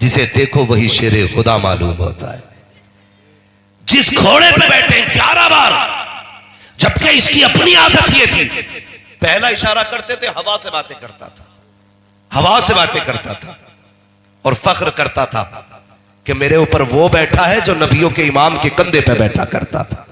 जिसे देखो वही शेरे खुदा मालूम होता है। जिस घोड़े पे बैठे 11 बार, जबकि इसकी अपनी आदत ये थी, पहला इशारा करते थे हवा से बातें करता था, हवा से बातें करता था और फख्र करता था कि मेरे ऊपर वो बैठा है जो नबियों के इमाम के कंधे पे बैठा करता था।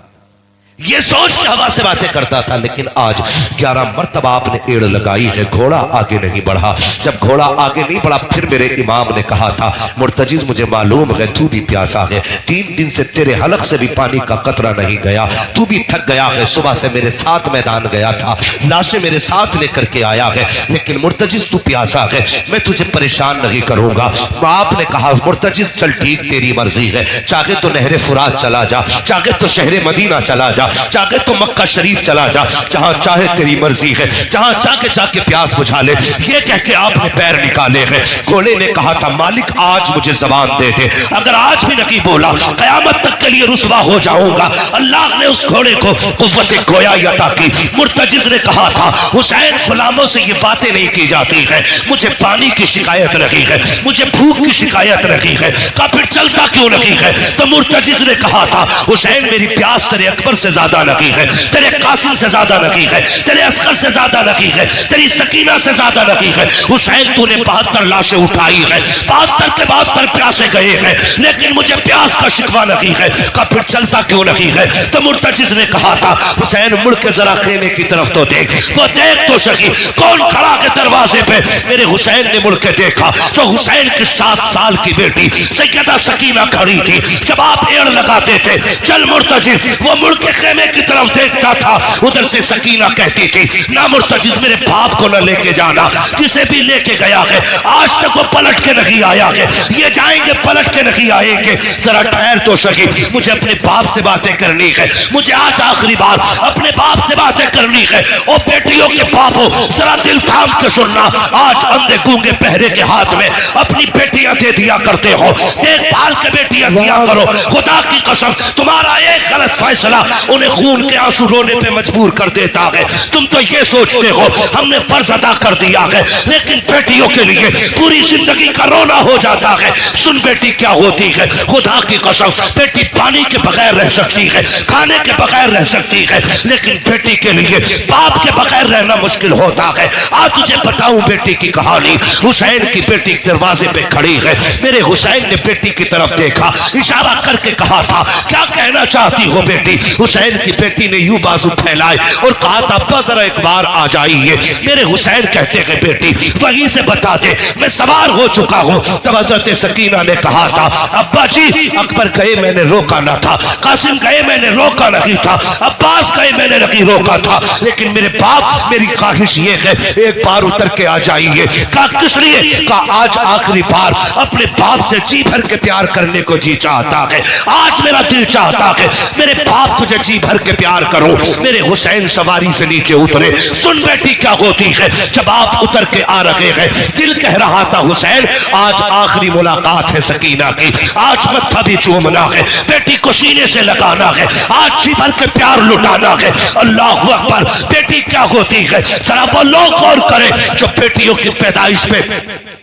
ये सोच के हवा से बातें करता था। लेकिन आज 11 मर्तबा आपने एड़ लगाई है, घोड़ा आगे नहीं बढ़ा। जब घोड़ा आगे नहीं बढ़ा, फिर मेरे इमाम ने कहा था, मुर्तजिज मुझे मालूम है तू भी प्यासा है, 3 दिन से तेरे हलक से भी पानी का कतरा नहीं गया, तू भी थक गया है, सुबह से मेरे साथ मैदान गया था, लाशें मेरे साथ लेकर के आया है, लेकिन मुर्तजिज तू प्यासा है, मैं तुझे परेशान नहीं करूंगा। आपने कहा मुर्तजिज चल ठीक तेरी मर्जी है, चाहे तो नहरे फुरात चला जा, चाहे तो शहरे मदीना चला जा, चाहे तो मक्का शरीफ चला जा, जहां चाहे तेरी मर्जी है, जहां चाहे जाके प्यास बुझा ले। ये कह के आपने पैर निकाले हैं। घोड़े ने कहा था मालिक आज मुझे जबान दे दे, अगर आज भी नहीं बोला कयामत तक के लिए रुसवा हो जाऊंगा। अल्लाह ने उस घोड़े को कुव्वत गोया अता की। मुर्तजिज ने कहा था हुसैन गुलामों से ये बातें नहीं की जाती है, मुझे पानी की शिकायत रही है, मुझे भूख की शिकायत रही है, का फिर चलता क्यों नहीं है? तो मुर्तजिज ने कहा था हुसैन मेरी प्यास तेरे अकबर से ज्यादा लगी है, तेरे कासिम से ज्यादा लगी है, तेरे असगर से ज्यादा लगी है, तेरी सकीना से ज्यादा लगी है। हुसैन तूने 72 लाशें उठाई है, 72 प्यासे गए हैं, लेकिन मुझे प्यास का शिकवा लगी है, का फिर चलता क्यों लगी है? तो मुर्तजिज ने कहा था हुसैन मुड़ के जरा खेमे की तरफ तो देख, वो देख तो सकी कौन खड़ा के दरवाजे पे। मेरे हुसैन ने मुड़ के देखा तो हुसैन की 7 साल की बेटी सैयदा सकीना खड़ी थी। जब आप एड़ लगाते थे चल मुर्तजिज, वो मुड़ के खेमे की तरफ देखता था, उधर से सकीना कहती थी ना मुर्तजिज मेरे बाप को न लेके जाना, जिसे भी लेके गया है आज तक वो पलट के नहीं आया है, ये जाएंगे पलट के नहीं आएंगे, जरा ठहर तो सकी, मुझे अपने बाप से बातें करनी है, मुझे आज आखिरी बार अपने बाप से बातें करनी है। ओ बेटियों के बापों जरा दिल थाम के सुनना, आज अंधे गूंगे पहरे के हाथ में अपनी बेटियां दे दिया करते हो, देखभाल के बेटियां दिया करो। खुदा की कसम तुम्हारा एक गलत फैसला उन्हें खून के आंसू रोने पे मजबूर कर देता है। तुम तो ये सोचते हो हमने फर्ज अदा कर दिया है, लेकिन बेटियों के लिए पूरी जिंदगी का रोना हो जाता है। सुन बेटी क्या होती है, खुदा की कसम बेटी पानी के बगैर रह सकती है, खाने के बगैर रह सकती है, लेकिन बेटी के लिए बाप के बगैर रहना मुश्किल होता है। आज तुझे बताऊं बेटी की कहानी। हुसैन की बेटी दरवाजे पे खड़ी है, मेरे हुसैन ने बेटी की तरफ देखा, इशारा करके कहा था क्या कहना चाहती हो बेटी? हुसैन की बेटी ने यूं बाजू फैलाए और कहा था अब्बा जरा एक बार आ जाइए। मेरे हुसैन कहते हैं बेटी वहीं से बता दे मैं सवार हो चुका हूं। तब हजरत सकीना ने कहा था अब्बा जी अकबर गए मैंने रोका ना था, कासिम गए मैंने रोका नहीं था, अब्बास गए मैंने नहीं रोका था, लेकिन मेरे बाप मेरी ख्वाहिश ये है एक बार उतर के आ जाइए। कहा किस लिए? कहा आज आखिरी बार अपने बाप से जी भर के प्यार करने को जी चाहता है, आज मेरा दिल चाहता है मेरे बाप तुझे जी भर के प्यार करो। मेरे हुसैन सवारी से नीचे उतरे। सुन बेटी क्या होती है, जब आप उतर के आ रहे हैं दिल कह रहा था हुसैन आज आखिरी मुलाकात है सकीना की, आज मत्था भी चूमना है, बेटी को सीने से लगाना है, आज जी भर के प्यार लुटाना है। अल्लाह अकबर। बेटी क्या होती है जरा वो लोग गौर करें जो बेटियों की पैदाइश पे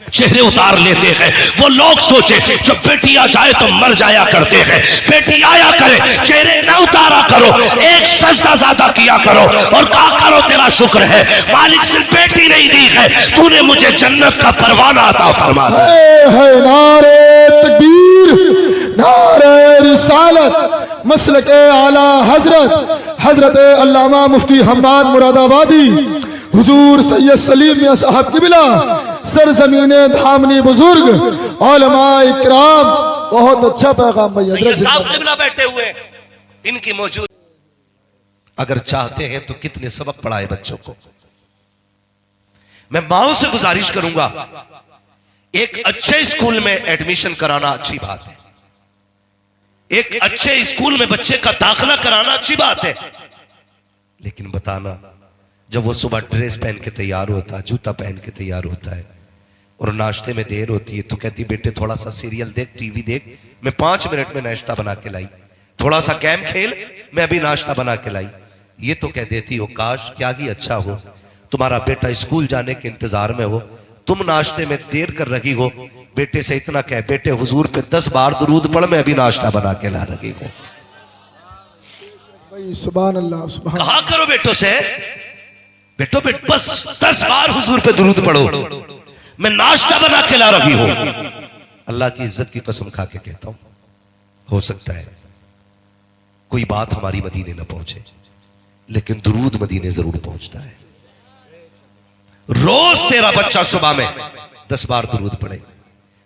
चेहरे उतार लेते हैं, वो लोग सोचे जब बेटी आ जाए तो मर जाया करते हैं, बेटी आया करे चेहरे न उतारा करो, एक सजदा ज्यादा किया करो और कहा करो तेरा शुक्र है मालिक सिर्फ बेटी नहीं दी है, तूने मुझे जन्नत का परवाना अता फरमा दिया है। नारे तकबीर, नारे रिसालत, मसलके आला हजरत हजरत अल्लामा मुफ्ती हम्माद मुरादाबादी हुजूर सैयद सलीम मियां साहब किबला सरजमीने धामनी बुजुर्ग उलमाए इकराम। बहुत अच्छा पैगाम भाई हजरत बैठे हुए इनकी मौजूद। अगर चाहते हैं तो कितने सबक पढ़ाए बच्चों को। मैं माओ से गुजारिश करूंगा एक अच्छे स्कूल में एडमिशन कराना अच्छी बात है, एक अच्छे स्कूल में बच्चे का दाखिला कराना अच्छी बात है, लेकिन बताना जब वो सुबह ड्रेस पहन के तैयार होता है, जूता पहन के तैयार होता है और नाश्ते में देर होती है तो कहती बेटे थोड़ा सा सीरियल देख, टीवी देख, मैं 5 मिनट में नाश्ता बना के लाई, थोड़ा सा गेम खेल, मैं अभी नाश्ता बना के लाई। ये तो कह देती हो काश क्या ही अच्छा हो तुम्हारा बेटा स्कूल जाने के इंतजार में हो, तुम नाश्ते में देर कर रही हो, बेटे से इतना कह, बेटे हुजूर पे 10 बार दुरूद पढ़, मैं अभी नाश्ता बना के ला रही हूं। भाई सुभान अल्लाह सुभान। कहा करो बेटों से, बेटो बस 10 बार हुजूर पे दुरूद पढ़ो, मैं नाश्ता बना के ला रही हूं। अल्लाह की इज्जत की कसम खा के कहता हूं, हो सकता है कोई बात हमारी मदीने न पहुंचे, लेकिन दुरूद मदीने जरूर पहुंचता है। रोज तेरा बच्चा सुबह में 10 बार दुरूद पढ़े।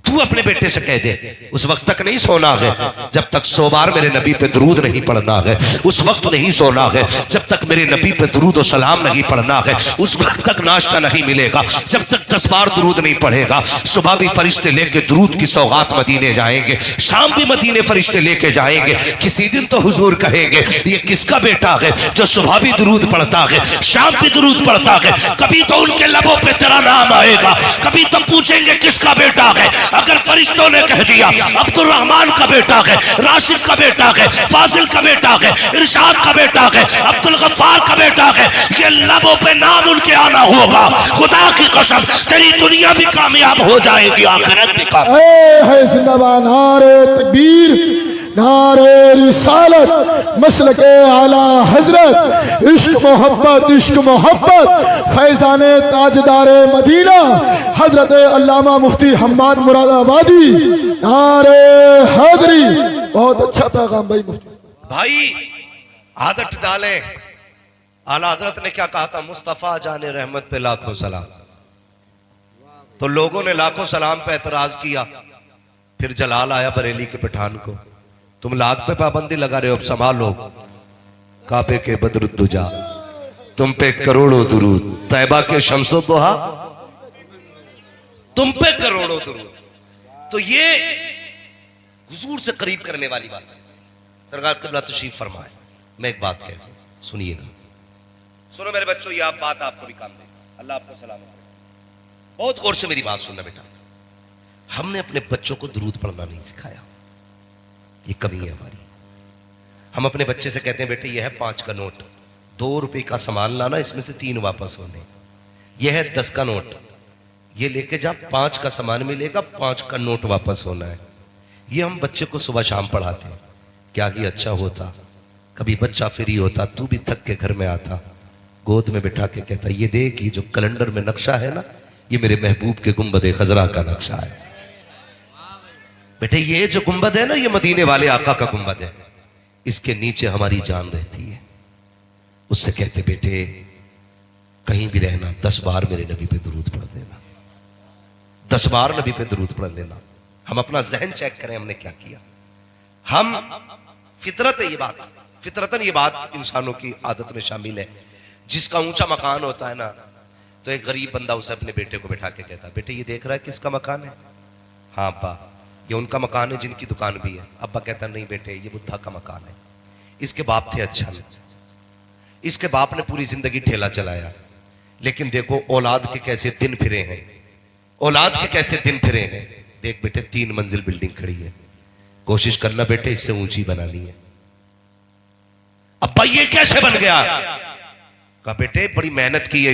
तू अपने बेटे से कह दे, उस वक्त तक नहीं सोना है जब तक 100 बार मेरे नबी पे दुरूद नहीं पढ़ना है। उस वक्त नहीं सोना है जब तक मेरे नबी पे दुरूद और सलाम नहीं पढ़ना है। उस वक्त तक नाश्ता नहीं मिलेगा जब तक 10 बार दुरूद नहीं पढ़ेगा। सुबह भी फरिश्ते लेके दुरूद की सौगात मदीने जाएंगे, शाम भी मदीने फरिश्ते लेके जाएंगे। किसी दिन तो हुजूर कहेंगे, ये किसका बेटा है जो सुबह भी दुरूद पढ़ता है, शाम भी दुरूद पढ़ता है। कभी तो उनके लबों पे तेरा नाम आएगा, कभी तो पूछेंगे किसका बेटा है। अगर फरिश्तों ने कह दिया अब्दुल रहमान का बेटा है, राशिद का बेटा है, फाजिल का बेटा है, इरशाद का बेटा है, अब्दुल गफ्फार का बेटा है, ये लबों पे नाम उनके आना होगा। खुदा की कसम तेरी दुनिया भी कामयाब हो जाएगी, आखिरत भी कामयाब। है जिंदाबाद नारे तकबीर, नारे रिसालत, मसलके आला हजरत, इश्क मोहब्बत, फैजाने ताजदारे मदीना हजरत अल्लामा मुफ्ती हम्माद मुरादाबादी, नारे हैदरी। बहुत अच्छा पैगाम भाई मुफ्ती भाई। आदत डालें। आला हजरत ने क्या कहा था, मुस्तफा जाने रहमत पे लाखों सलाम। तो लोगों ने लाखों सलाम पे एतराज किया, फिर जलाल आया बरेली के पठान को, तुम लाख पे पाबंदी लगा रहे हो, अब संभालो। काबे के बदरुद्दुजा, तुम पे करोड़ों दुरूद, तैबा के शम्सो दोहा, तुम पे करोड़ों दुरूद। तो ये हुजूर से करीब करने वाली बात है। सरकार क़िबला तशरीफ फरमाए। मैं एक बात कहता हूं, सुनिएगा। सुनो मेरे बच्चों, ये आप बात आपको भी काम देगा। अल्लाह आपको सलामत करे। बहुत गौर से मेरी बात सुनना बेटा। हमने अपने बच्चों को दुरूद पढ़ना नहीं सिखाया, ये कमी है हमारी। हम अपने बच्चे से कहते हैं बेटे ये है 5 का नोट, 2 रुपए का सामान लाना, इसमें से 3 वापस होने। यह है 10 का नोट, ये लेके जा, 5 का सामान मिलेगा, 5 का नोट वापस होना है। ये हम बच्चे को सुबह शाम पढ़ाते हैं। क्या ही अच्छा होता कभी बच्चा फ्री होता, तू भी थक के घर में आता, गोद में बिठा के कहता ये देख, ये जो कैलेंडर में नक्शा है ना, ये मेरे महबूब के गुंबद खजरा का नक्शा है। बेटे ये जो गुंबद है ना, ये मदीने वाले आका का गुंबद है, इसके नीचे हमारी जान रहती है। उससे कहते बेटे कहीं भी रहना, 10 बार मेरे नबी पे दुरूद पढ़ देना, 10 बार नबी पे दुरूद पढ़ लेना। हम अपना जहन चेक करें, हमने क्या किया। हम फितरत है, ये बात फितरतन ये बात इंसानों की आदत में शामिल है। जिसका ऊंचा मकान होता है ना, तो एक गरीब बंदा उसे अपने बेटे को बैठा के कहता बेटे ये देख रहा है किसका मकान है? हाँ अब्बा ये उनका मकान है जिनकी दुकान भी है। अब्बा कहता नहीं बेटे ये बुद्धा का मकान है। इसके बाप थे अच्छा नहीं, इसके बाप ने पूरी जिंदगी ठेला चलाया, लेकिन देखो औलाद के कैसे दिन फिरे हैं, औलाद के कैसे दिन फिरे हैं। देख बेटे 3 मंजिल बिल्डिंग खड़ी है, कोशिश करना बेटे इससे ऊंची बनानी है। अब्बा ये कैसे बन गया? कहा बेटे बड़ी मेहनत की है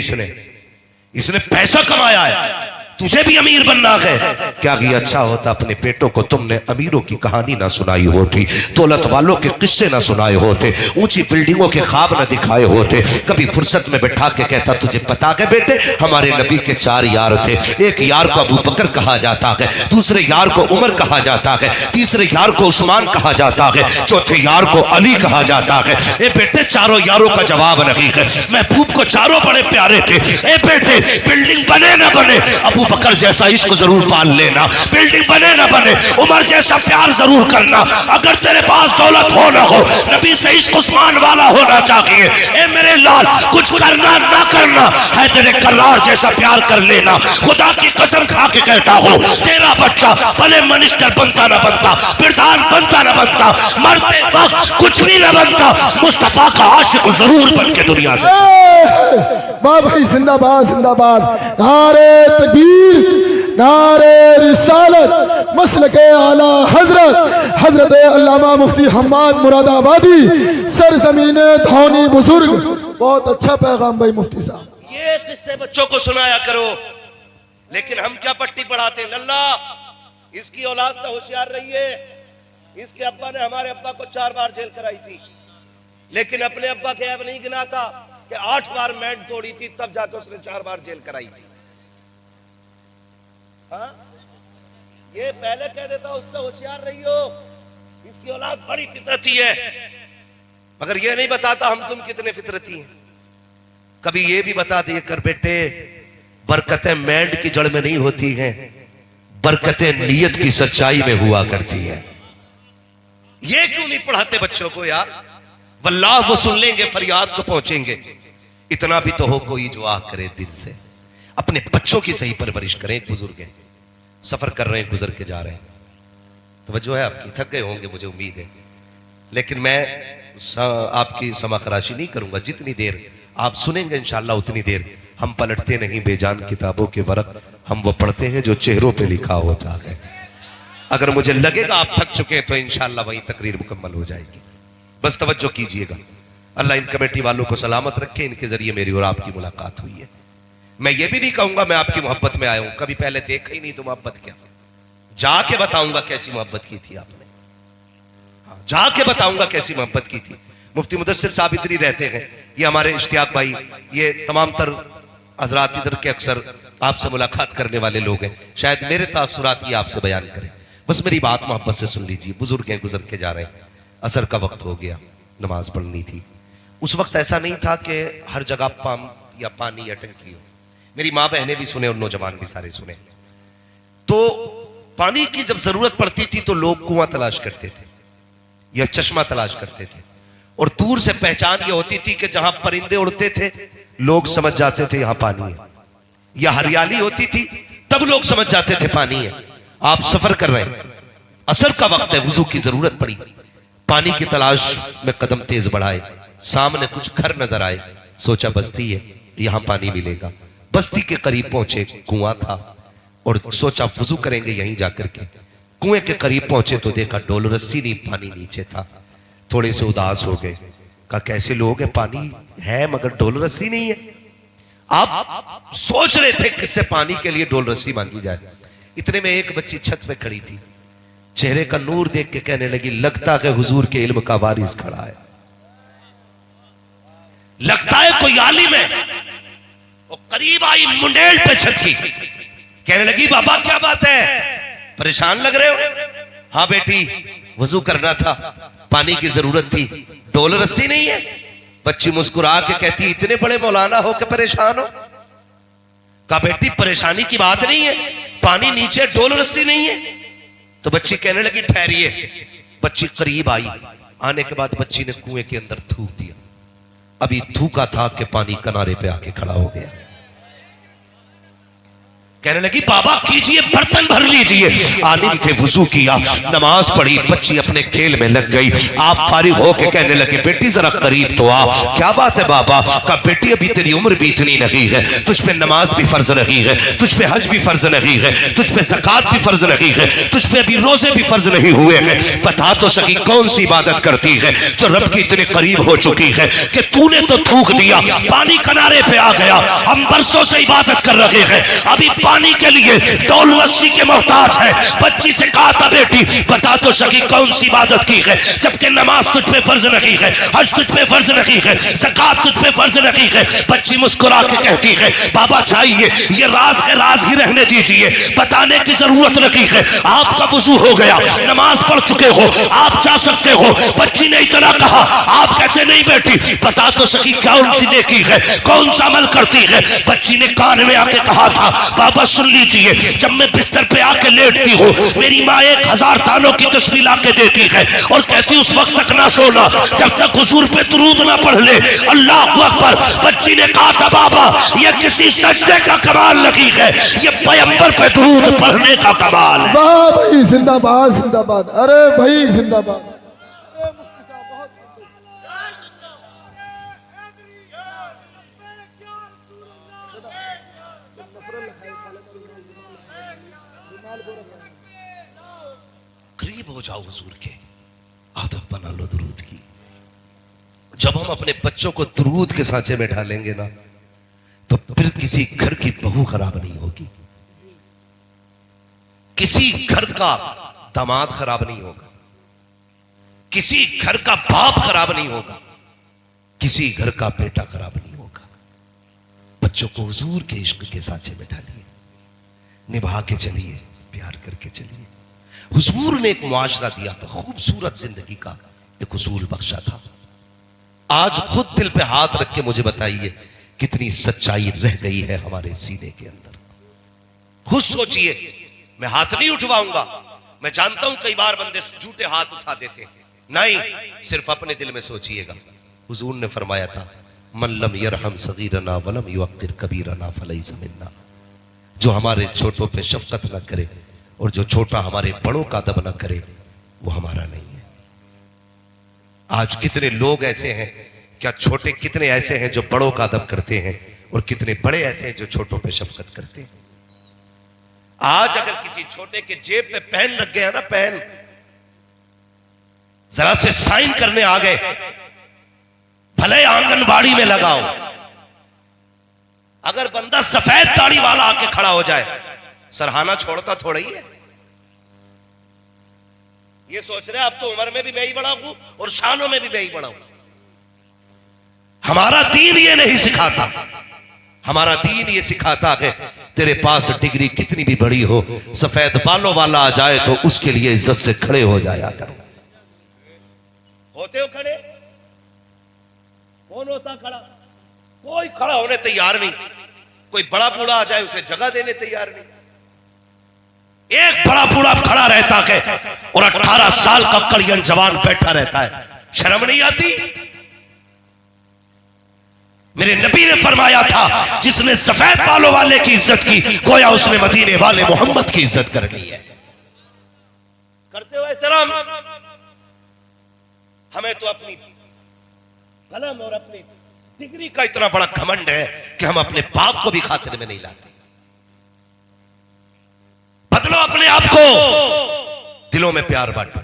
इसने पैसा कमाया है, तुझे भी अमीर बनना है। क्या ही अच्छा होता अपने बेटों को तुमने अमीरों की कहानी ना सुनाई होती, दौलत वालों के किस्से ना सुनाए होते, ऊंची बिल्डिंगों के ख्वाब ना दिखाए होते। कभी फुर्सत में बैठा के कहता तुझे पता है बेटे हमारे नबी के 4 यार थे, एक यार को अबू बकर कहा जाता है, दूसरे यार को उमर कहा जाता है, तीसरे यार को उस्मान कहा जाता है, चौथे यार को अली कहा जाता है। ए बेटे चारों यारों का जवाब नहीं है, महबूब को चारों बड़े प्यारे थे। ए बेटे बिल्डिंग बने ना बने अबू बकर जैसा इश्क जरूर पाल लेना, बिल्डिंग बने ना बने उमर जैसा प्यार जरूर करना। अगर तेरे पास दौलत हो ना हो, नबी से इश्क उस्मान वाला होना चाहिए। ए मेरे लाल कुछ करना ना करना है तेरे करार जैसा प्यार कर लेना। खुदा की कसम खा के कहता हूँ तेरा बच्चा भले मिनिस्टर बनता ना बनता, प्रधान बनता ना बनता, मरते वक्त कुछ भी ना बनता, मुस्तफा का आशिक जरूर बन के दुनिया से। वाह भाई जिंदाबाद जिंदाबाद, नारे तकबीर, नारे रिसालत, मसलके आला हजरत हजरत अल्लामा मुफ्ती हम्माद मुरादाबादी, सरजमीन धौनी बुजुर्ग। बहुत अच्छा पैगाम भाई मुफ्ती साहब। ये किस्से बच्चों को सुनाया करो, लेकिन हम क्या पट्टी पढ़ाते हैं? लल्ला इसकी औलाद से होशियार रहिए। इसके अब्बा ने हमारे अब्बा को 4 बार जेल कराई थी, लेकिन अपने अब्बा के ऐब नहीं गिनाता कि 8 बार मैंड तोड़ी थी, तब जाकर उसने 4 बार जेल कराई थी। हाँ, ये पहले कह देता उससे होशियार रहियो, इसकी औलाद बड़ी फितरती है, मगर ये नहीं बताता हम तुम कितने फितरती हैं। कभी ये भी बता दिए कर बेटे, बरकतें मैंड की जड़ में नहीं होती हैं, बरकतें नियत की सच्चाई में हुआ करती है। ये क्यों नहीं पढ़ाते बच्चों को यार? वल्लाह वो सुन लेंगे, फरियाद को पहुंचेंगे। इतना भी तो हो कोई जो आ करे दिल से। अपने बच्चों की सही परवरिश करें। एक बुजुर्ग है, सफर कर रहे हैं, गुजर के जा रहे हैं, तवज्जो है आपकी, थक गए होंगे मुझे उम्मीद है, लेकिन मैं आपकी समाखराशी नहीं करूंगा। जितनी देर आप सुनेंगे इंशाअल्लाह उतनी देर। हम पलटते नहीं बेजान किताबों के वरक, हम वो पढ़ते हैं जो चेहरों पे लिखा होता है। अगर मुझे लगेगा आप थक चुके हैं तो इंशाअल्लाह वही तकरीर मुकम्मल हो जाएगी। बस तवज्जो कीजिएगा। अल्लाह इन कमेटी वालों को सलामत रखे, इनके जरिए मेरी और आपकी मुलाकात हुई है। मैं ये भी नहीं कहूंगा मैं आपकी मोहब्बत में आया हूं, कभी पहले देखा ही नहीं तो मोहब्बत क्या, जाके बताऊंगा कैसी मोहब्बत की थी आपने। हाँ, जाके बताऊंगा कैसी मोहब्बत की थी। मुफ्ती मुदस्सिर साहब इधर ही रहते हैं, ये हमारे इश्तियाक भाई, ये तमाम तर हजरात इधर के अक्सर आपसे मुलाकात करने वाले लोग हैं, शायद मेरे तासुरात ये आपसे बयान करें। बस मेरी बात मोहब्बत से सुन लीजिए। बुजुर्ग हैं, गुजर के जा रहे हैं, असर का वक्त हो गया, नमाज पढ़नी थी। उस वक्त ऐसा नहीं था कि हर जगह पंप या पानी या टंकी हो। मेरी माँ बहनें भी सुने और नौजवान भी सारे सुने। तो पानी की जब जरूरत पड़ती थी तो लोग कुआं तलाश करते थे या चश्मा तलाश करते थे, और दूर से पहचान ये होती थी कि जहां परिंदे उड़ते थे लोग समझ जाते थे यहां पानी है, या हरियाली होती थी तब लोग समझ जाते थे पानी है। आप सफर कर रहे हैं, असर का वक्त है, वुजू की जरूरत पड़ी, पानी की तलाश में कदम तेज बढ़ाए, सामने कुछ घर नजर आए, सोचा बस्ती है यहां पानी मिलेगा। बस्ती के करीब पहुंचे, कुआं था, और सोचा वुजू करेंगे यहीं जाकर के। कुएं के करीब पहुंचे तो देखा डोल रस्सी नहीं, पानी नीचे था। थोड़े से उदास हो गए, कहा कैसे लोग हैं, पानी है मगर डोल रस्सी नहीं है। आप सोच रहे थे किससे पानी के लिए डोल रस्सी मांगी जाए। इतने में एक बच्ची छत पे खड़ी थी, चेहरे का नूर देख के कहने लगी, लगता है हुजूर के इल्म का वारिस खड़ा है, लगता है कोई आलिम है। वो करीब आई, मुंडेल पे छत की, कहने लगी बाबा क्या बात है, परेशान लग रहे हो? हाँ बेटी, वजू करना था, पानी की जरूरत थी, डोल रस्सी नहीं है। बच्ची मुस्कुरा के कहती, इतने बड़े मौलाना हो के परेशान हो? कहा बेटी परेशानी की बात नहीं है, पानी नीचे, डोल रस्सी नहीं है। तो बच्ची कहने लगी ठहरिए। बच्ची करीब आई, आने के बाद बच्ची ने कुएं के अंदर थूक दिया। अभी थूका था कि पानी किनारे पे आके खड़ा हो गया। कहने लगी बाबा कीजिए, बर्तन भर लीजिए। आलिम थे, वुजू किया, नमाज पढ़ी, बच्ची अपने खेल में लग गई। आप फारिग होके कहने लगे बेटी जरा करीब तो आ। क्या बात है बाबा? कहा बेटी अभी तेरी उम्र भी इतनी नहीं है, तुझ पे नमाज भी फर्ज नहीं है, तुझ पे हज भी फर्ज नहीं है, तुझ पे ज़कात भी फर्ज नहीं है, तुझ पे अभी रोजे भी फर्ज नहीं हुए हैं। बता तो सकी कौन सी इबादत करती है जो रब की इतने करीब हो चुकी है कि तूने तो थूक दिया, पानी किनारे पे आ गया, हम बरसों से इबादत कर रहे हैं, अभी पानी के लिए डोल रस्सी के मोहताज है। बच्ची से कहा था बेटी बता तो सकी कौन सी इबादत की है जबकि नमाज तुझ पे फर्ज नहीं है, हज तुझ पे फर्ज नहीं है, ज़कात तुझ पे फर्ज नहीं है। बच्ची मुस्कुरा के कहती है बाबा चाहिए, ये राज है, राज ही रहने दीजिए, बताने की जरूरत नहीं है। आपका वुजू हो गया, नमाज पढ़ चुके हो, आप जा सकते हो। बच्ची ने इतना कहा, आप कहते नहीं बेटी बता तो सकी कौन सी नेकी है, कौन सा अमल करती है। बच्ची ने कान में आके कहा था बाबा सुन लीजिए, जब मैं बिस्तर पे आके लेटती हूँ मेरी माँ 1000 दानों की तस्वीर लाके देती है और कहती उस वक्त तक ना सोना जब तक हुजूर पे दुरूद ना पढ़ ले। अल्लाह अकबर। बच्ची ने कहा था बाबा ये किसी सजदे का कमाल नहीं है, ये पैगंबर पे दुरूद पढ़ने का कमाल है। वाह भाई जिंदाबाद जिंदाबाद, अरे भाई जिंदाबाद। करीब हो जाओ हुजूर के, आदत बना लो दुरूद की। जब हम अपने बच्चों को दुरूद के सांचे में ढालेंगे ना तो फिर किसी घर की बहू खराब नहीं होगी। किसी घर का दामाद खराब नहीं होगा, किसी घर का बाप खराब नहीं होगा, किसी घर का बेटा खराब नहीं होगा। बच्चों को हुजूर के इश्क के सांचे में डालिए, निभा के चलिए, प्यार करके चलिए। हुजूर ने एक मुआशरा दिया था, खूबसूरत जिंदगी का एक उसूल बख्शा था। आज खुद दिल पे हाथ रख के मुझे बताइए कितनी सच्चाई रह गई है हमारे सीने के अंदर। खुद सोचिए, मैं हाथ नहीं उठवाऊंगा, मैं जानता हूं कई बार बंदे झूठे हाथ उठा देते हैं, नहीं, सिर्फ अपने दिल में सोचिएगा। हुजूर ने फरमाया था, मन लम यरहम सगीरना वलम युअक्किर कबीरना फलैसा मिन्ना। जो हमारे छोटों पे शफकत न करे और जो छोटा हमारे बड़ों का अदब न करे, वो हमारा नहीं है। आज कितने लोग ऐसे हैं, क्या छोटे कितने ऐसे हैं जो बड़ों का अदब करते हैं, और कितने बड़े ऐसे हैं जो छोटों पे शफकत करते हैं। आज अगर किसी छोटे के जेब पे पेन लग गया ना, पेन जरा से साइन करने आ गए, भले आंगनबाड़ी में लगाओ, अगर बंदा सफेद दाढ़ी वाला आके खड़ा हो जाए, सरहाना छोड़ता थोड़ा ही है। ये सोच रहे अब तो उम्र में भी मैं ही बड़ा हूं और शानों में भी मैं ही बड़ा हूं। हमारा दीन ये नहीं सिखाता, हमारा दीन ये सिखाता है तेरे पास डिग्री कितनी भी बड़ी हो, सफेद बालों वाला आ जाए तो उसके लिए इज्जत से खड़े हो जाया करो। होते हो खड़े? कौन होता खड़ा? कोई खड़ा होने तैयार नहीं। कोई बड़ा बूढ़ा आ जाए उसे जगह देने तैयार नहीं। एक बड़ा बूढ़ा खड़ा रहता है और 18 साल का कड़ियन जवान बैठा रहता है, शर्म नहीं आती? मेरे नबी ने फरमाया था, जिसने सफेद बालों वाले की इज्जत की, गोया उसने मदीने वाले मोहम्मद की इज्जत कर ली है। करते हो एहतराम? हमें तो अपनी कलम और अपनी डिग्री का इतना बड़ा घमंड है कि हम अपने बाप को भी खातिर में नहीं लाते। बदलो अपने आप को, दिलों में प्यार बांटो।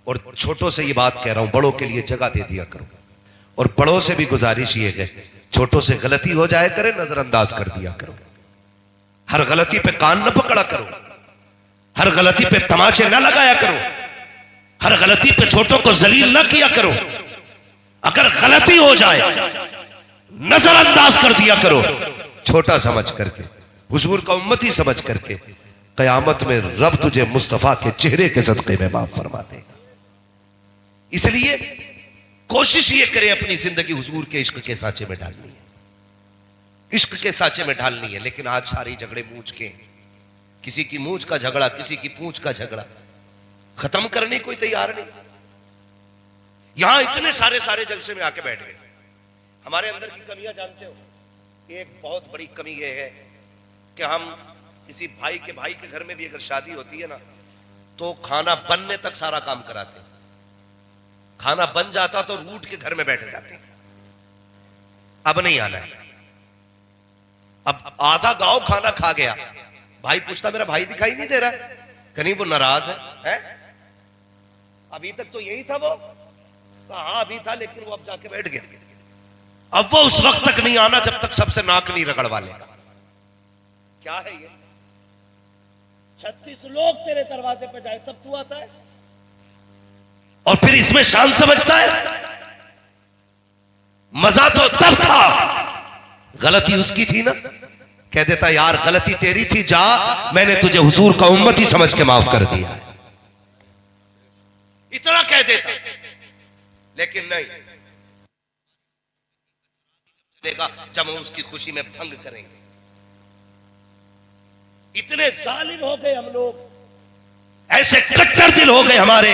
और छोटों से ये बात कह रहा हूं, बड़ों के लिए जगह दे दिया करो। और बड़ों से भी गुजारिश ये है, छोटों से गलती हो जाए करे, नजरअंदाज कर दिया करो। हर गलती पे कान न पकड़ा करो, हर गलती पे तमाचे न लगाया करो, हर गलती पे छोटों को जलील न किया करो। अगर गलती हो जाए, नजरअंदाज कर दिया करो, छोटा समझ करके, हुजूर का उम्मती समझ करके। कयामत में रब तुझे मुस्तफा के चेहरे के सदके में माफ फरमा देगा। इसलिए कोशिश ये करें अपनी जिंदगी हुजूर के इश्क के सांचे में डालनी है, इश्क के सांचे में डालनी है। लेकिन आज सारे झगड़े मूंछ के, किसी की मूंछ का झगड़ा, किसी की पूंछ का झगड़ा, खत्म करने कोई तैयार नहीं। यहां इतने सारे जलसे में आके बैठ गए। हमारे अंदर की कमियां जानते हो? एक बहुत बड़ी कमी यह है कि हम किसी भाई के घर में भी अगर शादी होती है ना, तो खाना बनने तक सारा काम कराते हैं। खाना बन जाता तो रूठ के घर में बैठ जाते हैं, अब नहीं आना है। अब आधा गांव खाना खा गया, भाई पूछता मेरा भाई दिखाई नहीं दे रहा है, कहीं वो नाराज है? अभी तक तो यही था वो, हाँ अभी था, लेकिन वो अब जाके बैठ गया। अब वो उस वक्त तक नहीं आना जब तक सबसे नाक नहीं रगड़वा लेगा। क्या है ये? 36 लोग तेरे दरवाजे पे जाए तब तू आता है, और फिर इसमें शान समझता है। मजा तो तब था, गलती उसकी थी ना। कह देता यार गलती तेरी थी, जा, मैंने तुझे हुजूर का उम्मती समझ के माफ कर दिया, इतना कह देता। लेकिन नहीं, चलेगा जब हम उसकी खुशी में भंग करेंगे। इतने जालिम हो गए हम लोग, ऐसे कट्टर दिल हो गए हमारे।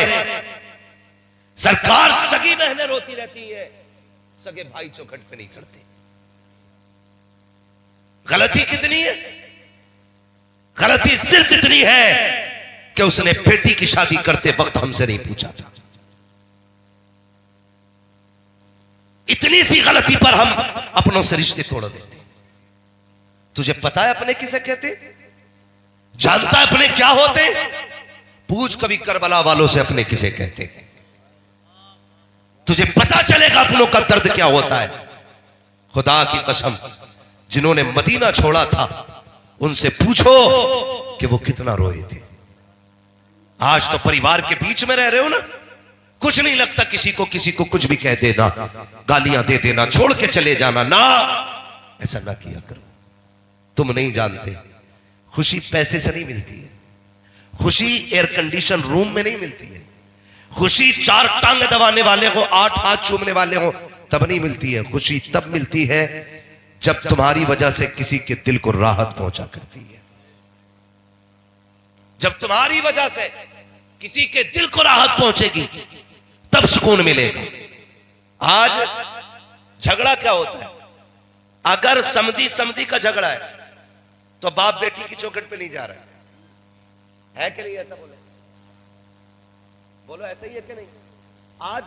सरकार सगी बहनें रोती रहती है, सगे भाई चौखट पे नहीं चढ़ते। गलती कितनी है? गलती सिर्फ इतनी है कि उसने बेटी की शादी करते वक्त हमसे नहीं पूछा था। इतनी सी गलती पर हम अपनों से रिश्ते तोड़ देते। तुझे पता है अपने किसे कहते? जानता है अपने क्या होते? पूछ कभी करबला वालों से अपने किसे कहते। तुझे पता चलेगा अपनों का दर्द क्या होता है। खुदा की कसम, जिन्होंने मदीना छोड़ा था उनसे पूछो कि वो कितना रोए थे। आज तो परिवार के बीच में रह रहे हो ना, कुछ नहीं लगता किसी को कुछ भी कह देना, गालियां दे देना, छोड़ के चले जाना। ना, ऐसा ना किया करो। तुम नहीं जानते खुशी पैसे से नहीं मिलती है, खुशी एयर कंडीशन रूम में नहीं मिलती है, खुशी 4 टांग दबाने वाले हो, 8 हाथ चूमने वाले हो तब नहीं मिलती है। खुशी तब मिलती है जब तुम्हारी वजह से किसी के दिल को राहत पहुंचा करती है, जब तुम्हारी वजह से किसी के दिल को राहत पहुंचेगी तब सुकून मिलेगा। आज झगड़ा क्या होता है? अगर समधी का झगड़ा है तो बाप बेटी की चौखट पे नहीं जा रहा है कि नहीं? ऐसा बोलो ऐसा ही है कि नहीं? आज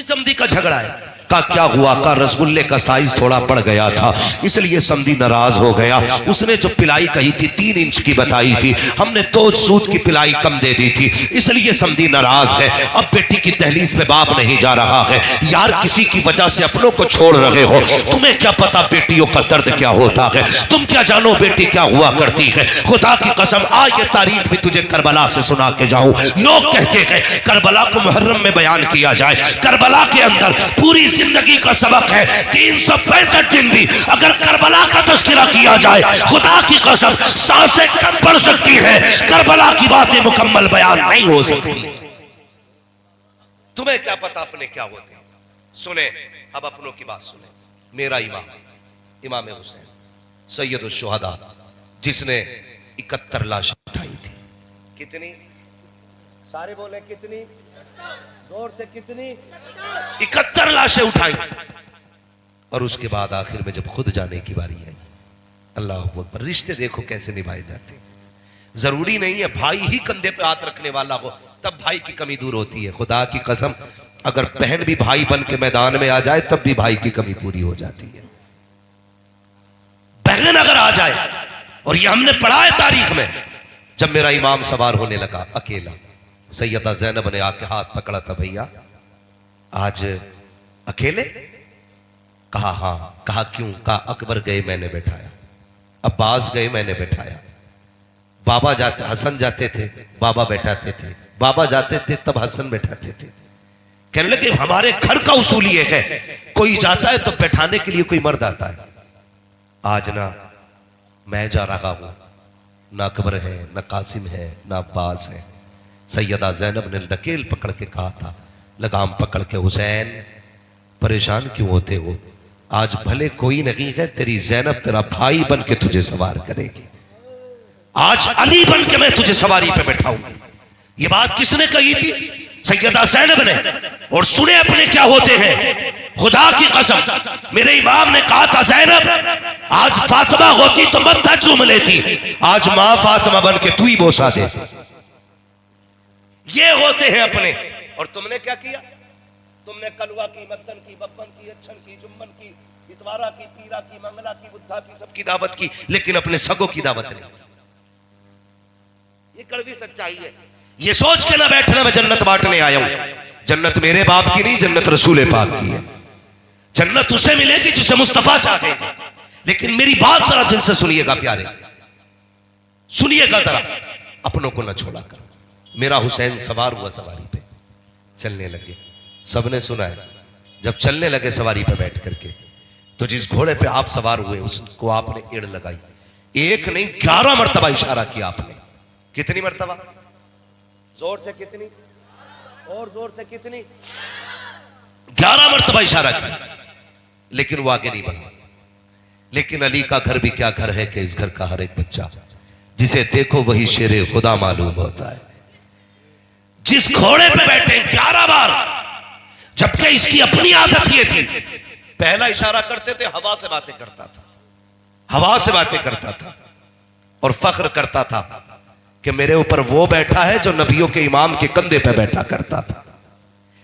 समधी का झगड़ा है। का क्या हुआ? का रसगुल्ले का साइज थोड़ा बढ़ गया था इसलिए समधी नाराज हो गया। उसने जो पिलाई कही थी 3 इंच की बताई थी, हमने 2 सूत की पिलाई कम दे दी थी इसलिए समधी नाराज है। अब बेटी की दहलीज पे बाप नहीं जा रहा है। यार किसी की वजह से अपनों को छोड़ रहे हो, तुम्हें क्या पता बेटियों का दर्द क्या होता है? तुम क्या जानो बेटी क्या हुआ करती है? खुदा की कसम आज ये तारीख भी तुझे करबला से सुना के जाऊं। लोग कहते हैं करबला को मुहर्रम में बयान किया जाए, करबला के अंदर पूरी जिंदगी का सबक है। 365 दिन भी अगर करबला का तज़किरा किया जाए, खुदा की कसम सांसें कम पड़ सकती है, करबला की बातें मुकम्मल बयान नहीं हो सकती। तुम्हें क्या पता अपने क्या होते हैं? सुने, अब अपनों की बात सुने। मेरा इमाम हुसैन सैयदुल शुहदा, जिसने 71 लाश उठाई थी। कितनी? सारे बोले कितनी? जोर से कितनी? 71 लाशें उठाई। और उसके बाद आखिर में जब खुद जाने की बारी आई, अल्लाह अकबर, रिश्ते देखो कैसे निभाए जाते हैं। जरूरी नहीं है भाई ही कंधे पे हाथ रखने वाला हो तब भाई की कमी दूर होती है। खुदा की कसम अगर बहन भी भाई बन के मैदान में आ जाए तब भी भाई की कमी पूरी हो जाती है। बहन अगर आ जाए, और ये हमने पढ़ा है तारीख में, जब मेरा इमाम सवार होने लगा अकेला, सैयदा ज़ैनब ने आके हाथ पकड़ा था, भैया आज अकेले? कहा हाँ। कहा क्यों? कहा अकबर गए मैंने बैठाया, अब्बास गए मैंने बैठाया, बाबा जाते हसन जाते थे बाबा बैठाते थे, बाबा जाते थे तब हसन बैठाते थे। कहने लगे हमारे घर का उसूल ये है, कोई जाता है तो बैठाने के लिए कोई मर्द आता है। आज ना मैं जा रहा हूं, ना अकबर है, ना कासिम है, ना अब्बास है। सैयदा ज़ैनब ने नकेल पकड़ के कहा था, लगाम पकड़ के, हुसैन परेशान क्यों होते हो? आज भले कोई नहीं है, तेरी ज़ैनब तेरा भाई बन के तुझे सवार करेगी। आज अली बन के मैं तुझे सवारी पे बैठाऊंगी। ये बात किसने कही थी? सैयदा ज़ैनब ने। और सुने अपने क्या होते हैं। खुदा की कसम मेरे इमाम ने कहा था, ज़ैनब आज फातिमा होती तो मत्था चूम लेती, आज मां फातिमा बन के तू ही बोसा दे। ये होते हैं अपने। और तुमने क्या किया? तुमने कलवा की, मद्दन की, बब्बन की, अच्छन की, जुम्मन की, इतवारा की, पीरा की, मंगला की, बुद्धा की, सबकी दावत की, लेकिन अपने सगों की दावत नहीं। ये कड़वी सच्चाई है। ये सोच के ना बैठना मैं जन्नत बांटने आया हूं। जन्नत मेरे बाप की नहीं, जन्नत रसूल पाक की है। जन्नत उसे मिलेगी जिसे मुस्तफा चाहे। लेकिन मेरी बात जरा दिल से सुनिएगा प्यारे, सुनिएगा जरा, अपनों को ना छोड़ा कर। मेरा हुसैन सवार हुआ सवारी पे, चलने लगे। सबने सुना है जब चलने लगे सवारी पे बैठ करके, तो जिस घोड़े पे आप सवार हुए उसको आपने एड़ लगाई। एक नहीं 11 मरतबा इशारा किया आपने। कितनी मरतबा? जोर से कितनी? और जोर से कितनी? 11 मरतबा इशारा किया, लेकिन वो आगे नहीं बढ़ा। लेकिन अली का घर भी क्या घर है कि इस घर का हर एक बच्चा जिसे देखो वही शेरे खुदा मालूम होता है। जिस घोड़े पे बैठे 11 बार, जबकि इसकी अपनी आदत ये थी, पहला इशारा करते थे हवा से बातें करता था, हवा से बातें करता था और फख्र करता था कि मेरे ऊपर वो बैठा है जो नबियों के इमाम के कंधे पे बैठा करता था।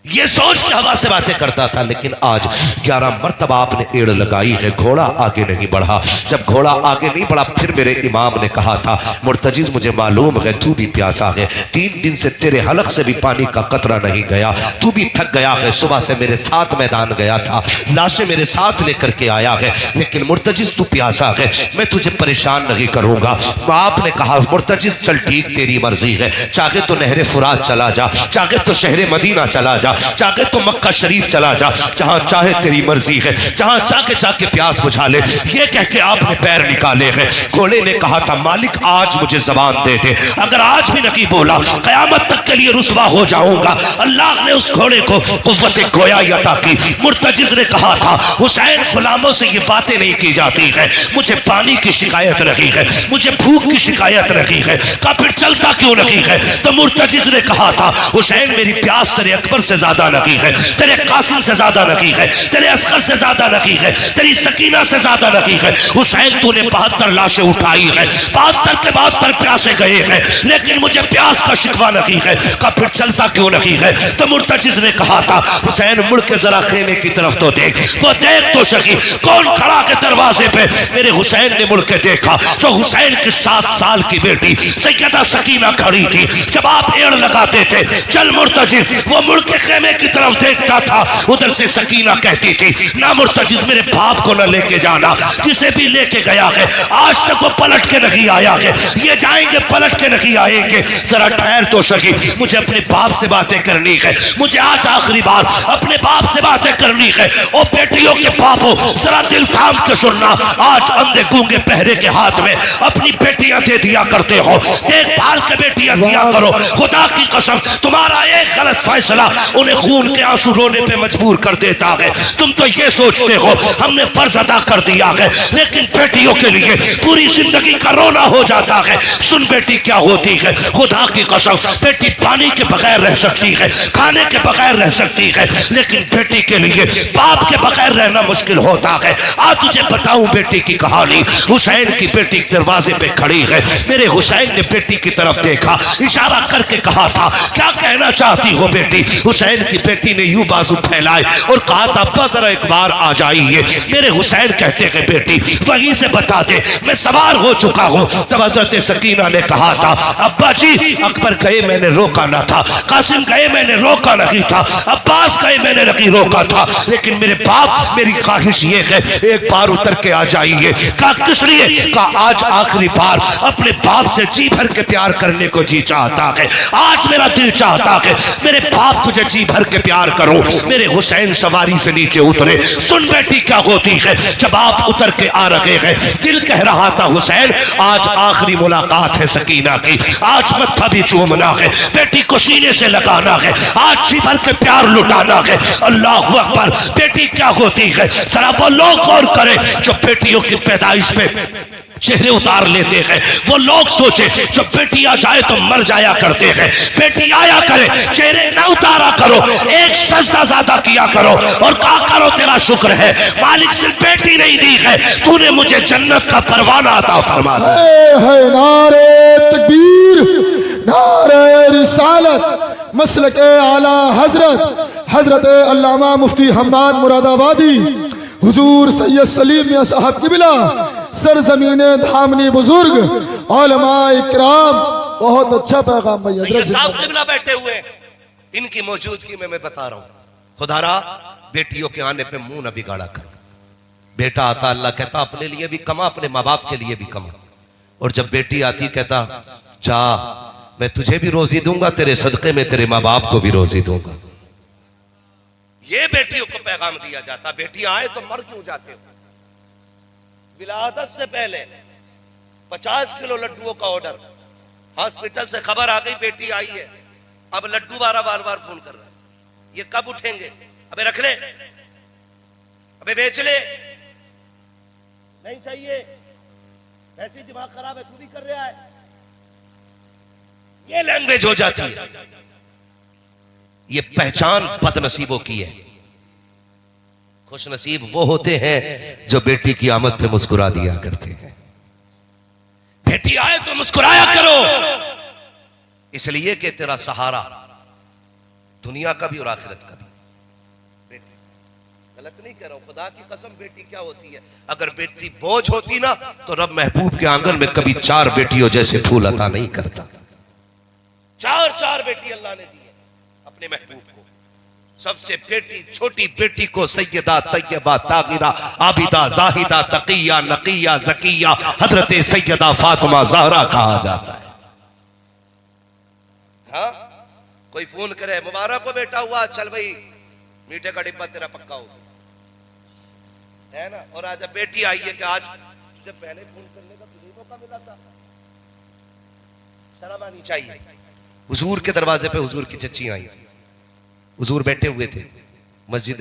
ये सोच के हवा से बातें करता था, लेकिन आज 11 मरतबा आपने एड़ लगाई है, घोड़ा आगे नहीं बढ़ा। जब घोड़ा आगे नहीं बढ़ा, फिर मेरे इमाम ने कहा था, मुर्तजिज मुझे मालूम है तू भी प्यासा है, 3 दिन से तेरे हलक से भी पानी का कतरा नहीं गया, तू भी थक गया है, सुबह से मेरे साथ मैदान गया था, लाशें मेरे साथ लेकर के आया है, लेकिन मुर्तजिज तू प्यासा है, मैं तुझे परेशान नहीं करूंगा। आपने कहा, मुर्तजिज चल ठीक तेरी मर्जी है, चाहे तो नहरे फुरात चला जा, चाहे तो शहरे मदीना चला जा, चाहे तो मक्का शरीफ चला जा, जहां चाहे तेरी मर्जी है, जहां चाहे जाके प्यास बुझा ले। ये कह के आपने पैर निकाले हैं। घोड़े ने कहा था, मालिक आज मुझे जबान दे दे, अगर आज भी नहीं बोला कयामत तक के लिए रुसवा हो जाऊंगा। अल्लाह ने उस घोड़े को कुव्वत गोयाई अता की। मुर्तजिज ने कहा था, हुसैन गुलामों से ये बातें नहीं की जाती है, मुझे पानी की शिकायत रही है, मुझे भूख की शिकायत रही है, का फिर चलता क्यों नहीं है? तो मुर्तजिज ने कहा था, हुसैन मेरी प्यास तेरे अकबर से ज्यादा नहीं है, तेरे कासिम से ज्यादा नहीं है, तेरे असगर से ज्यादा नहीं है, तेरी सकीना से ज्यादा नहीं है। हुसैन तूने 72 लाशें उठाई है, 72 के 72 प्यासे गए हैं, लेकिन मुझे प्यास का शिकवा नहीं है, का फिर चलता क्यों नहीं है? तो मुर्तजिज ने कहा था, हुसैन मुड़ के जरा खेमे की तरफ तो देख, वो देख तो सकी कौन खड़ा के दरवाजे पे। मेरे हुसैन ने मुड़ के देखा तो हुसैन की 7 साल की बेटी सैयदा सकीना खड़ी थी। जब आप एड़ लगाते थे, चल मुर्तजिज, वो मुड़ के खेमे की तरफ देखता था, उधर से सकीना कहती थी, ना मुर्तजिज मेरे बाप को न लेके जाना, जिसे भी लेके गया है आज तक वो पलट के नहीं आया है, ये जाएंगे पलट के नहीं आएंगे, जरा ठहर तो सकी, मुझे अपने बाप से बातें करनी है, मुझे आज आखिरी बार अपने बाप से बातें करनी है। ओ बेटियों के बापों, जरा दिल थाम के सुनना, आज अंधे गूंगे पहरे के हाथ में अपनी बेटियां दे दिया करते हो, देखभाल के बेटियां दिया करो। खुदा की कसम, तुम्हारा एक गलत फैसला उन्हें खून के आंसू रोने पे मजबूर कर देता है। तुम तो ये सोचते हो हमने फर्ज अदा कर दिया है, लेकिन बेटियों के लिए पूरी जिंदगी का रोना हो जाता है। सुन बेटी क्या होती है, खुदा की कसम, बेटी पानी के बगैर रह सकती है, खाने के बगैर रह सकती है, लेकिन बेटी के लिए बाप के बगैर रहना मुश्किल होता है। आज तुझे बताऊं बेटी की कहानी। हुसैन की बेटी दरवाजे पे खड़ी है, मेरे हुसैन ने बेटी की तरफ देखा, इशारा करके कहा था, क्या कहना चाहती हो बेटी? हुसैन की बेटी ने यूं बाजू फैलाए और कहा था, अब्बा जरा एक बार आ जाइए। मेरे हुसैन कहते हैं, बेटी वहीं से बता दे, मैं सवार हो चुका हूं। तब हजरत सकीना ने कहा था, अब्बा जी अकबर गए मैंने रोका ना था, कासिम गए मैंने रोका नहीं था, अब्बास गए मैंने नहीं रोका था, लेकिन मेरे बाप, मेरी ख्वाहिश ये है एक बार उतर के आ जाइए। कहा किस लिए? कहा आज आखिरी बार अपने बाप से जी भर के प्यार करने को जी चाहता है, आज मेरा दिल चाहता है मेरे बाप तुझे जी भर के प्यार करो। मेरे हुसैन सवारी से नीचे उतरे। सुन बेटी क्या होती है, जब आप उतर के आ रहे हैं, दिल कह रहा था हुसैन आज आखिरी मुलाकात है सकीना की, आज मत्था भी चूमना है, बेटी को सीने से लगाना है, आज जी भर के प्यार लुटाना है। अल्लाह अकबर। बेटी क्या होती है, जरा वो लोग गौर करें जो बेटियों की पैदाइश पे चेहरे उतार लेते हैं, वो लोग सोचे जब बेटी आ जाए तो मर जाया करते हैं, बेटी आया करे चेहरे न उतारा करो, एक सजदा ज्यादा किया करो और कहा करो तेरा शुक्र है मालिक सिर्फ बेटी नहीं दी है, तूने मुझे जन्नत का परवाना अता फरमा दिया। नारे तकबीर, नारे रिसालत, मसलक आला हजरत हजरत अल्लामा मुफ्ती हम्माद मुरादाबादी, हुजूर सैयद सलीम मियां साहब किबला, सरजमीने धामनी बुजुर्ग, उलमाए इकराम। बहुत अच्छा पैगाम भाई हजरत साहब किबला बैठे हुए, इनकी मौजूदगी में मैं बता रहा हूं, खुदारा बेटियों के आने पे मुंह न बिगाड़ा कर। बेटा आता अल्लाह कहता अपने लिए भी कमा, अपने माँ बाप के लिए भी कमा, और जब बेटी आती कहता जा मैं तुझे भी रोजी दूंगा, तेरे सदके में तेरे माँ बाप को भी रोजी दूंगा। ये बेटियों को पैगाम दिया जाता। बेटियां आए तो मर क्यों जाते हो? विलादत से पहले 50 किलो लड्डुओं का ऑर्डर, हॉस्पिटल से खबर आ गई बेटी आई है, अब लड्डू बार बार फोन कर रहा है, ये कब उठेंगे? अबे रख ले, अबे बेच ले, नहीं चाहिए, ऐसी दिमाग खराब है, तू भी कर रहा है। ये लैंग्वेज हो जाती है। ये पहचान बदनसीबों की है। खुश नसीब वो होते हैं जो बेटी की आमद पे मुस्कुरा दिया करते हैं। बेटी आए तो मुस्कुराया करो, इसलिए कि तेरा सहारा दुनिया का भी और आखिरत का भी। बेटी, गलत नहीं कह रहा हूं, खुदा की कसम, बेटी क्या होती है? अगर बेटी बोझ होती ना तो रब महबूब के आंगन में कभी 4 बेटियों जैसे फूल अता नहीं करता। 4 बेटी अल्लाह ने दी है अपने महबूब को। सबसे छोटी बेटी को सैयदा तैयबा तागिरा आबिदा जाहिदा तकिया नकिया जकिया हजरत सैयदा फातिमा ज़हरा कहा जाता है। हाँ, कोई फोन करे मुबारक हो बेटा हुआ, चल भाई मीठे का डिब्बा तेरा पक्का हो है ना। और आज बेटी आई है कि आज तुझे पहले फोन करने का तुझे मौका मिला था, शर्म आनी चाहिए। हुजूर के दरवाजे पे हुजूर की चच्ची आई, हुजूर बैठे हुए थे मस्जिद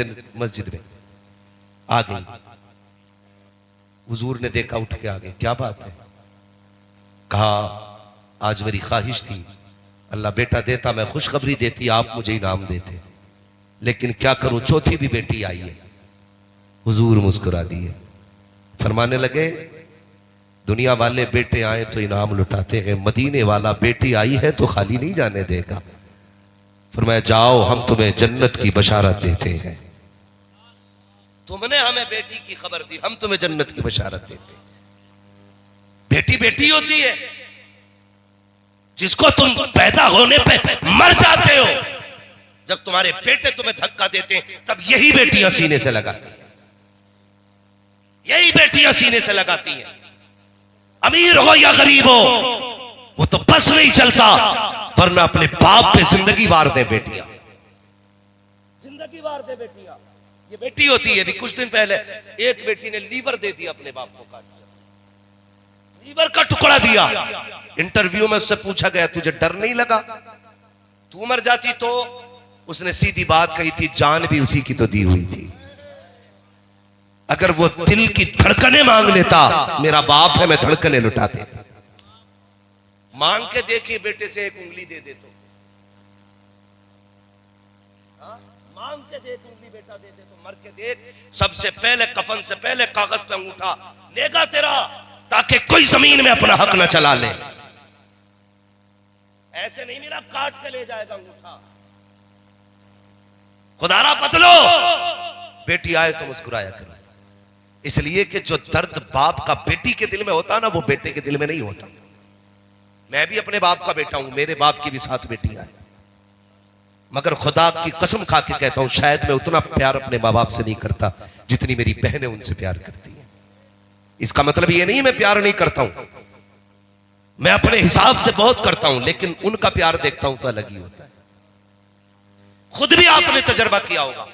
में, आ गई। हुजूर ने देखा, उठ के आ गए, क्या बात है? कहा आज मेरी ख्वाहिश थी अल्लाह बेटा देता मैं खुशखबरी देती, आप मुझे इनाम देते, लेकिन क्या करूं चौथी भी बेटी आई है। हुजूर मुस्कुरा दिए, फरमाने लगे दुनिया वाले बेटे आए तो इनाम लुटाते हैं, मदीने वाला बेटी आई है तो खाली नहीं जाने देगा। फरमाया जाओ हम तुम्हें जन्नत की बशारत देते हैं। तुमने हमें बेटी की खबर दी, हम तुम्हें जन्नत की बशारत देते। बेटी बेटी होती है, जिसको तुम पैदा होने पे मर जाते हो, जब तुम्हारे बेटे तुम्हें धक्का देते हैं तब यही बेटियां सीने से लगाती हैं, यही बेटियां सीने से लगाती हैं। अमीर हो या गरीब हो वो तो बस नहीं चलता, वरना अपने बाप पे जिंदगी वार दे बेटियां, जिंदगी वार दे बेटियां। ये बेटी होती है। अभी कुछ दिन पहले एक बेटी ने लीवर दे दिया अपने बाप को, काट दिया, लीवर का टुकड़ा दिया। इंटरव्यू में उससे पूछा गया तुझे डर नहीं लगा तू मर जाती तो? उसने सीधी बात कही थी, जान भी उसी की तो दी हुई थी। अगर वो दिल की धड़कने मांग लेता, मेरा बाप है मैं धड़कने लुटा देता। मांग के देखिए बेटे से एक उंगली दे दे तो, मांग के देख उंगली बेटा दे दे तो, मर के देख सबसे पहले कफन से पहले कागज पे अंगूठा लेगा तेरा, ताकि कोई जमीन में अपना हक न चला ले। ऐसे नहीं मेरा काट के ले जाएगा अंगूठा। खुदारा बदलो, बेटी आए तो मुस्कुराया करो, इसलिए कि जो दर्द बाप का बेटी के दिल में होता ना वो बेटे के दिल में नहीं होता। मैं भी अपने बाप का बेटा हूं, मेरे बाप की भी 7 बेटियां हैं, मगर खुदा की कसम खा के कहता हूं शायद मैं उतना प्यार अपने माँ बाप से नहीं करता जितनी मेरी बहनें उनसे प्यार करती हैं। इसका मतलब ये नहीं मैं प्यार नहीं करता हूं, मैं अपने हिसाब से बहुत करता हूं, लेकिन उनका प्यार देखता हूं तो अलग ही होता है। खुद भी आपने तजर्बा किया होगा।